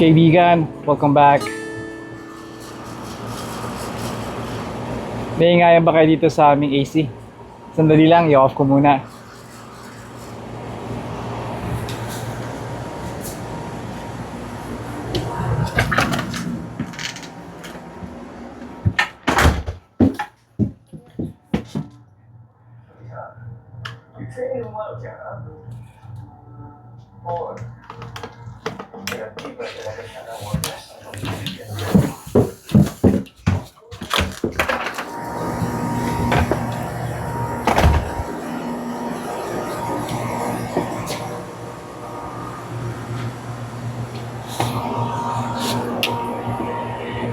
Kaibigan, welcome back. Naingayan ba kayo dito sa aming AC? Sandali lang, i-off ko muna.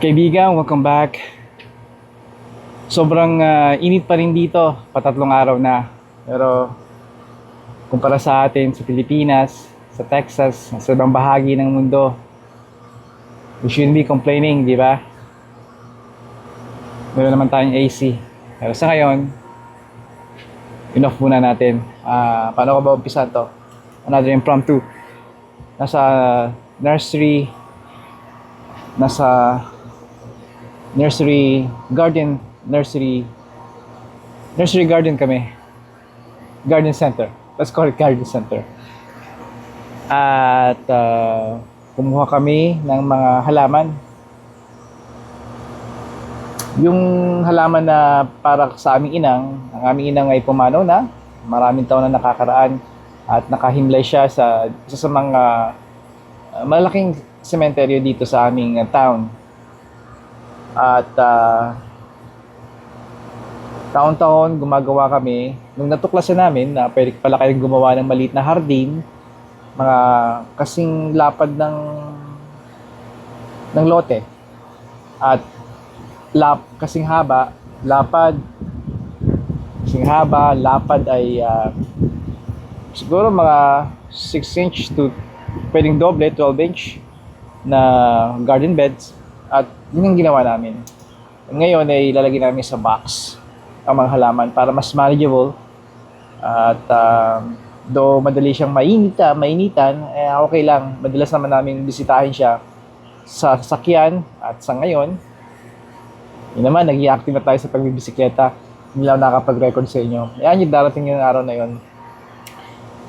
Kaibigan, welcome back. Sobrang init pa rin dito, patatlong araw na. Pero kumpara sa atin sa Pilipinas, sa Texas, sa ibang bahagi ng mundo, we shouldn't be complaining, di ba? Meron naman tayong AC. Pero sa ngayon, in-off muna natin. Paano ko ba umpisa to? Another impromptu. Nasa nursery garden kami. Garden center. Let's call it garden center. At kumuha kami ng mga halaman. Yung halaman na para sa aming inang, ang aming inang ay pumanaw na. Maraming taon na nakakaraan at nakahimlay siya sa isa sa mga malaking sementeryo dito sa aming town. At taon-taon gumagawa kami. Nung natuklasan namin na pwede pala kayong gumawa ng maliit na hardin, mga kasing lapad ng lote. At kasing haba, lapad ay siguro mga 6 inch to pwedeng doble, 12 inch na garden beds. At yun yung ginawa namin. Ngayon ay ilalagay namin sa box ang mga halaman para mas manageable. At though madali siyang mainitan, okay lang. Madalas naman namin bisitahin siya sa sasakyan. At sa ngayon, yun naman, nag-i-active na tayo sa pagbibisikleta. Hindi lang nakapag-record sa inyo. Ayan yung darating yung araw na yun.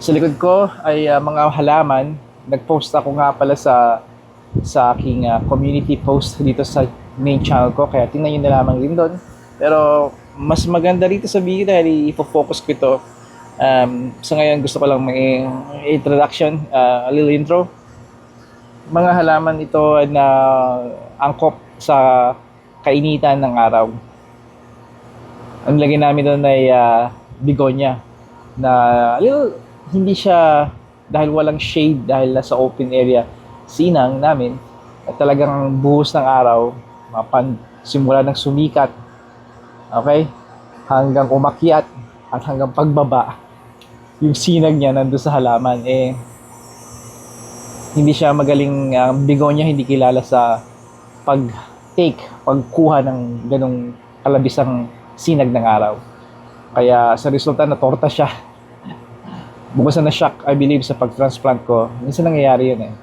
Sa likod ko ay mga halaman. Nag-post ako nga pala sa aking community post dito sa main channel ko, kaya tingnan nyo na lamang din doon. Pero mas maganda rito sa video dahil ipo-focus ko ito. So ngayon gusto ko lang may introduction, a little intro. Mga halaman ito na angkop sa kainitan ng araw. Ang lagay namin doon ay begonia na hindi siya dahil walang shade, dahil nasa open area sinang namin at talagang buhos ng araw simula ng sumikat, okay, hanggang umakyat at hanggang pagbaba, yung sinag niya nandun sa halaman. Hindi siya magaling. Begonia hindi kilala sa pagkuha ng ganong kalabisang sinag ng araw, kaya sa resulta na torta siya. Bukod sa na-shock, I believe, sa pag-transplant ko, minsan nangyayari yun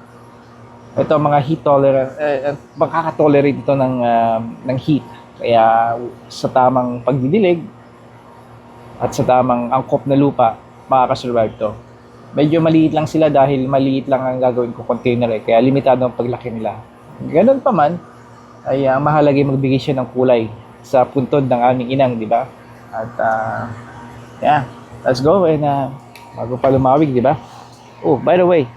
Ito mga heat tolerant, makaka-tolerate ito ng heat. Kaya sa tamang pagdidilig at sa tamang angkop na lupa, makaka-survive to. Medyo maliit lang sila dahil maliit lang ang gagawin ko container kaya limitado ang paglaki nila. Ganun pa man, ay mahalaga magbigay siya ng kulay sa puntod ng aming inang, di ba? At yeah, let's go and bago pa lumawig, di ba? Oh, by the way,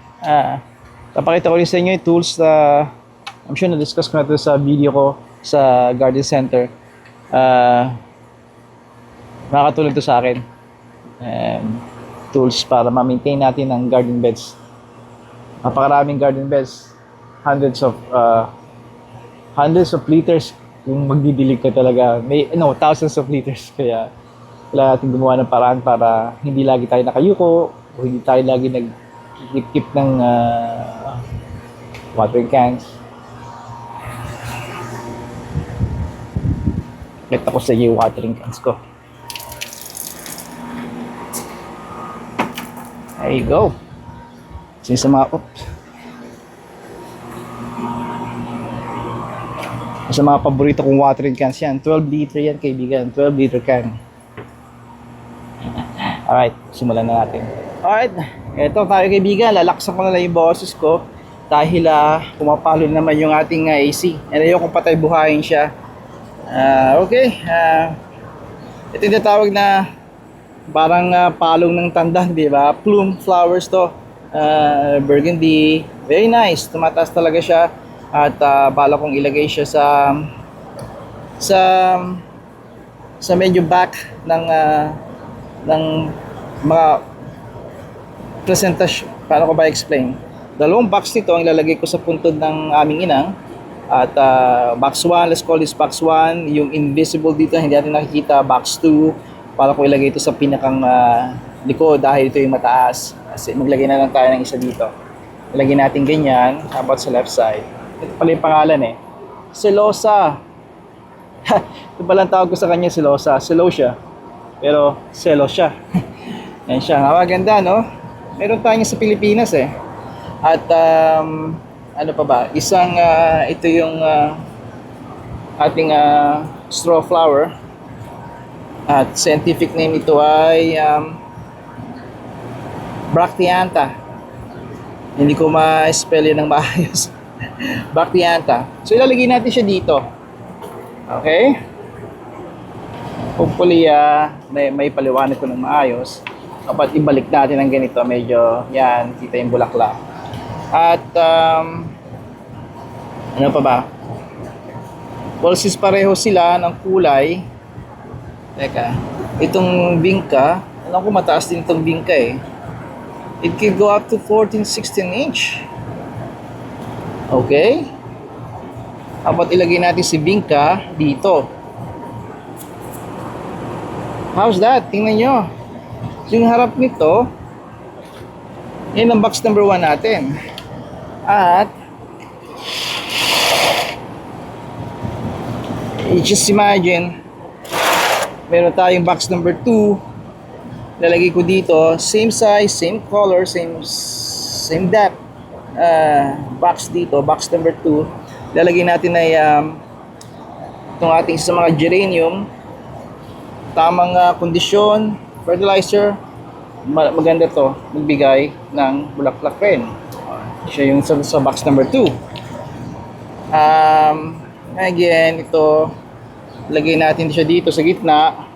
papakita ko rin sa inyo yung tools na I'm sure na-discuss ko na ito sa video ko sa garden center. Makakatulong ito sa akin. Tools para ma-maintain natin ang garden beds. Napakaraming garden beds. Hundreds of liters kung magdidilig ka talaga. Thousands of liters. Kaya kailangan natin gumawa ng paraan para hindi lagi tayo nakayuko o hindi tayo lagi nag-keep ng watering cans. Kita ko sa iyo yung watering cans ko. There you go. Since Sa mga paborito kong watering cans yan. 12 liter yan, kaibigan. 12 liter can. Alright, simulan na natin. Alright, eto tayo kaibigan. Lalaksan ko na lang yung boses ko. Dahil pumapalo naman yung ating AC. And ayokong patay buhayin siya. Okay. Ito yung tawag na parang palong ng tanda, di ba? Plume flowers to. Burgundy. Very nice. Tumataas talaga siya. At bala kong ilagay siya sa medyo back ng mga presentasyon. Paano ko ba explain? Dalawang box nito ang ilalagay ko sa puntod ng aming inang. At box 1, let's call this box 1. Yung invisible dito, hindi natin nakikita. Box 2, para ko ilagay ito sa pinakang likod dahil ito yung mataas. Kasi maglagay na lang tayo ng isa dito. Ilagay natin ganyan, about sa left side. Ito pala yung pangalan eh. Celosa. Ito pala ang tawag ko sa kanya, Celosa. Selo siya. Pero, selo siya. Yan siya. Ganda, no? Meron tayo sa Pilipinas eh. At, ano pa ba? Isang, ito yung ating straw flower. At scientific name ito ay Bracteantha. Hindi ko ma-spell yun ng maayos. Bracteantha. So ilalagay natin siya dito. Okay? Hopefully may paliwanag ko ng maayos. Kapag ibalik natin ng ganito, medyo yan, kita yung bulaklak. At ano pa ba? Well, since pareho sila ng kulay. Teka, itong bingka, alam ko mataas din itong bingka eh. It can go up to 14-16 inch. Okay? Dapat ilagay natin si bingka dito. How's that? Tingnan nyo. Yung harap nito, yan ang box number 1 natin. At just imagine, meron tayong box number 2. Lalagay ko dito, same size, same color, same depth. Box dito, box number 2. Lalagay natin ay itong ating sa mga geranium. Tamang kondisyon, fertilizer. Maganda to, magbigay ng bulaklak rin. Siya yung sa box number 2. Again, ito, lagay natin siya dito sa gitna.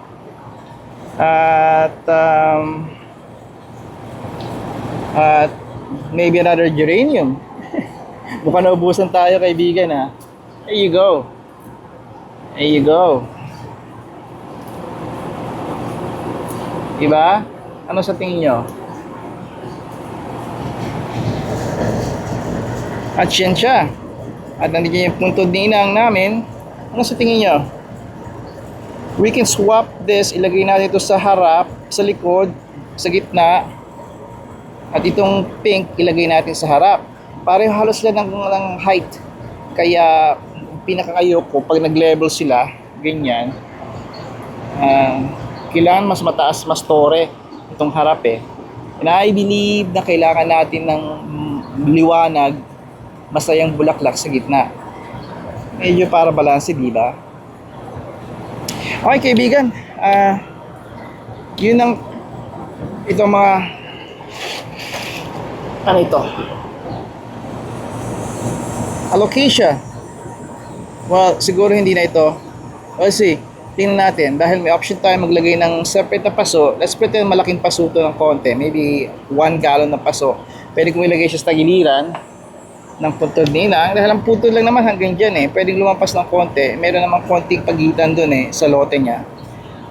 At maybe another geranium. Mukhang naubusan tayo kaibigan ha. There you go. There you go. Diba? Ano sa tingin nyo? At yan siya. At nandito yung puntod ni inang namin. Ano sa tingin nyo? We can swap this. Ilagay natin ito sa harap, sa likod, sa gitna. At itong pink, ilagay natin sa harap. Pareho halos sila ng height. Kaya pinakakayo ko, pag nag-level sila, ganyan, kailangan mas mataas, mas tore itong harap eh. And I believe na kailangan natin ng liwanag, masayang bulaklak sa gitna. Medyo para balanse, di ba? Okay kaibigan, yun ang itong mga ano ito? Alocasia. Well, siguro hindi na ito. We'll see. Tingnan natin. Dahil may option tayo maglagay ng separate na paso. Let's pretend malaking paso ito ng konti. Maybe 1 gallon na paso. Pwede kong ilagay siya sa tagiliran ng puntod nila. Dahil ang puntod lang naman hanggang dyan eh. Pwedeng lumampas ng konti. Meron namang konting pagitan dun eh sa lote niya.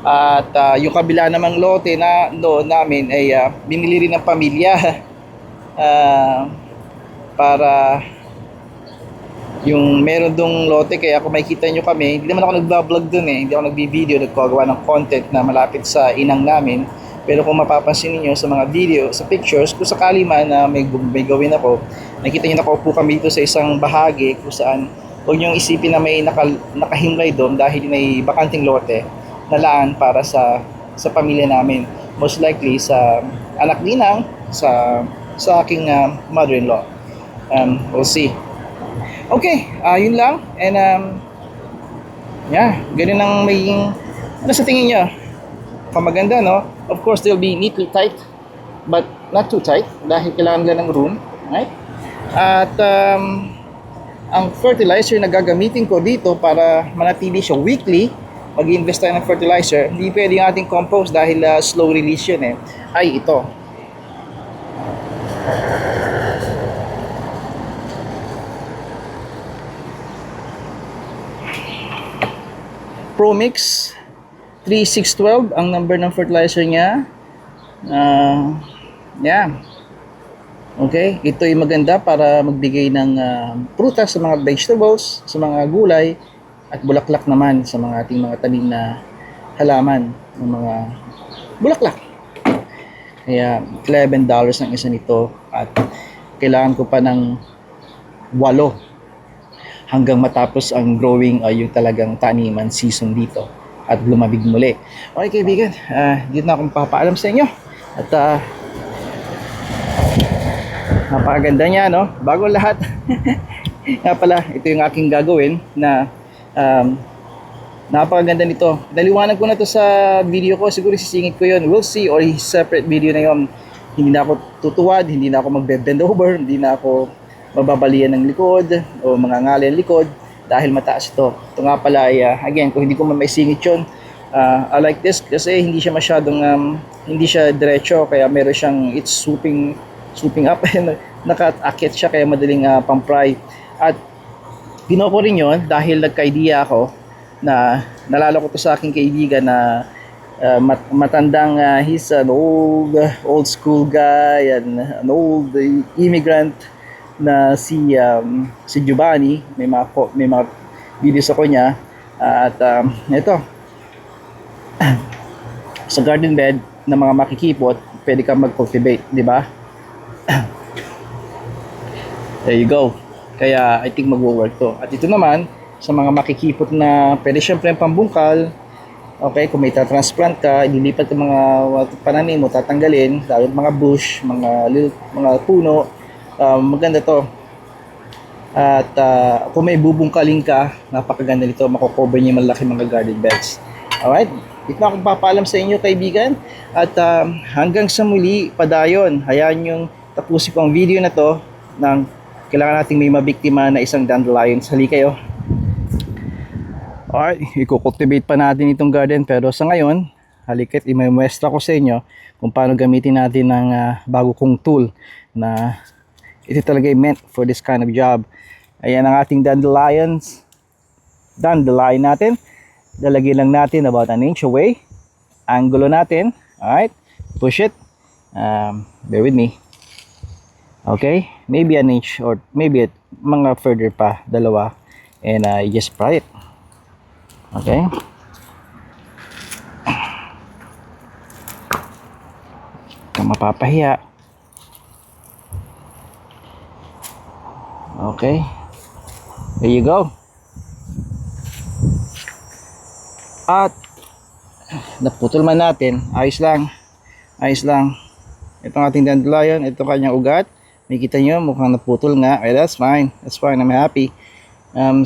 At yung kabila namang lote na doon namin ay binili rin ng pamilya. Para yung meron dong lote, kaya kung makikita nyo kami, hindi naman ako nagbablog dun eh, hindi ako nagbibideo, nagkagawa ng content na malapit sa inang namin. Pero kung mapapansin niyo sa mga video, sa pictures, kung sakali man na may gawin ako, nakita nyo nakaupo kami dito sa isang bahagi kung saan huwag nyo isipin na may nakahimlay doon dahil may bakanting lote na laan para sa pamilya namin. Most likely sa anak ninang, sa aking mother-in-law. We'll see. Okay, yun lang. And Yeah, ganun ang magiging, ano sa tingin nyo? Pamaganda, no? Of course, they'll be neatly tight, but not too tight dahil kailangan nila ng room, right? At ang fertilizer na gagamitin ko dito para manatili siya weekly, mag-invest tayo ng fertilizer, hindi pwede yung ating compost dahil slow release yun ay ito. ProMix 3612 ang number ng fertilizer niya. Yeah. Okay, ito ay maganda para magbigay ng prutas sa mga vegetables, sa mga gulay, at bulaklak naman sa mga ating mga tanim na halaman ng mga bulaklak. Kaya $11 ang isa nito at kailangan ko pa ng 8 hanggang matapos ang growing ay yung talagang taniman season dito at lumabig muli. Okay kaibigan, dito na akong papaalam sa inyo at napakaganda niya, no? Bago lahat. Nga pala, ito yung aking gagawin na napakaganda nito. Naliwanag ko na to sa video ko. Siguro sisingit ko yun. We'll see, or separate video na yun. Hindi na ako tutuwad, hindi na ako magbe-bend over, hindi na ako mababalian ng likod o mangangali ang likod dahil mataas ito. Ito nga pala ay, again, kung hindi ko may singit yun, I like this kasi hindi siya masyadong, hindi siya diretso, kaya meron siyang, it's swooping up and naka-akit siya kaya madaling pang-fry. At ginawa ko rin yun dahil nagka-idea ako na nalala ko to sa aking kaibigan na matandang he's an old school guy and an old immigrant na si Giovanni. May mga videos ako niya at ito sa garden bed na mga makikipot pwede kang mag-cultivate, di ba? There you go. Kaya I think mag-work to. At ito naman sa mga makikipot na pwede syempre pambungkal. Okay, kung may transplant ka, ililipat ka mga pananim mo, tatanggalin, lalo mga bush, mga puno, maganda to. At kung may bubungkalin ka, napakaganda nito, makocover niya malaki mga garden beds. Alright, ito na akong papaalam sa inyo kaibigan. At hanggang sa muli, padayon, hayaan yung tapusin ko ang video na to ng kailangan nating may mabiktima na isang dandelion. Sali kayo. Alright, i-cultivate pa natin itong garden pero sa ngayon, halika't i-muestra ko sa inyo kung paano gamitin natin ng bago kong tool na ito talaga meant for this kind of job. Ayan ang ating dandelion natin. Lalagyan lang natin about an inch away. Angulo natin. Alright, push it. Bear with me. Okay, maybe an inch or maybe mga further pa, dalawa, and you just fry it. Okay, kung mapapahiya. Okay, there you go. At naputol man natin, ayos lang. Itong ating dandelion, ito kanyang ugat. Nakikita nyo, mukhang naputol nga. Eh, that's fine. I'm happy.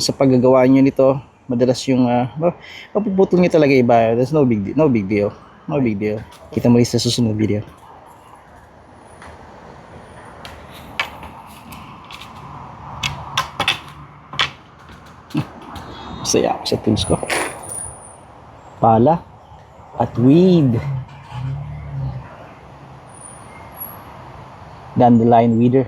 Sa paggagawa nyo nito, madalas yung mapuputol nyo talaga iba. That's no big deal. Kita mo rin sa susunod video. Masaya ako sa tools ko. Pala at weed. Dandelion weeder.